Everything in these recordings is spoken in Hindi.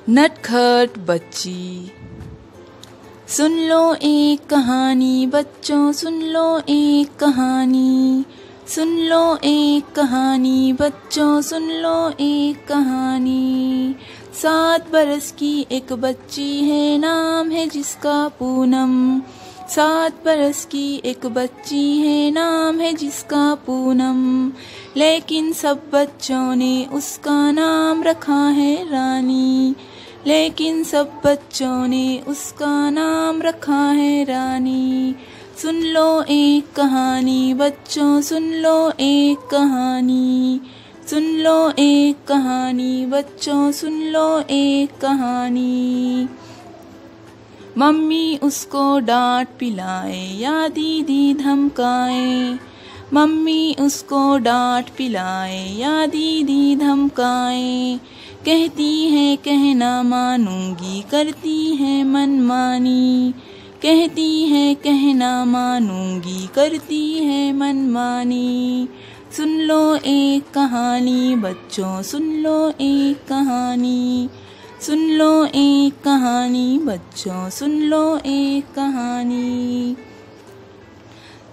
नटखट बच्ची। सुन लो एक कहानी बच्चों, सुन लो एक कहानी, सुन लो एक कहानी बच्चों, सुन लो एक कहानी। 7 बरस की एक बच्ची है, नाम है जिसका पूनम। 7 बरस की एक बच्ची है, नाम है जिसका पूनम। लेकिन सब बच्चों ने उसका नाम रखा है रानी। लेकिन सब बच्चों ने उसका नाम रखा है रानी। सुन लो एक कहानी बच्चों, सुन लो एक कहानी, सुन लो एक कहानी बच्चों, सुन लो एक कहानी। मम्मी उसको डांट पिलाए या दीदी धमकाए, मम्मी उसको डांट पिलाए या दीदी धमकाए। कहती है कहना मानूंगी, करती है मनमानी। कहती है कहना मानूंगी, करती है मनमानी। सुन लो एक कहानी बच्चों, सुन लो एक कहानी, सुन लो एक कहानी बच्चों, सुन लो एक कहानी।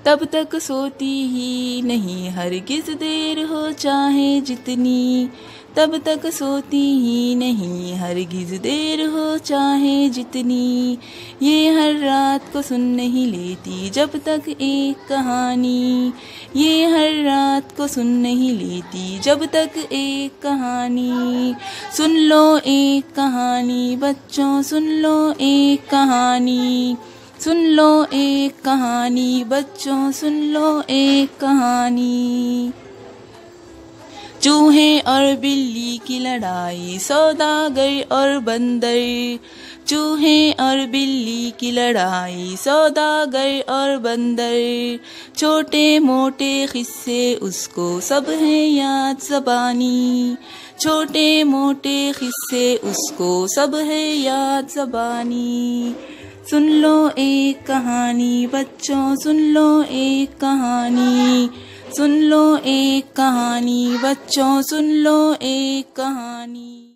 तब तक सोती ही नहीं हरगिज़ देर हो चाहे जितनी, तब तक सोती ही नहीं हरगिज़ देर हो चाहे जितनी। ये हर रात को सुन नहीं लेती जब तक एक कहानी, ये हर रात को सुन नहीं लेती जब तक एक कहानी। सुन लो एक कहानी बच्चों, सुन लो एक कहानी, सुन लो एक कहानी बच्चों, सुन लो एक कहानी। चूहे और बिल्ली की लड़ाई, सौदागर और बंदर। चूहे और बिल्ली की लड़ाई, सौदागर और बंदर। छोटे मोटे किस्से उसको सब है याद ज़बानी, छोटे मोटे किस्से उसको सब है याद ज़बानी। सुन लो एक कहानी बच्चों, सुन लो एक कहानी, सुन लो एक कहानी बच्चों, सुन लो एक कहानी।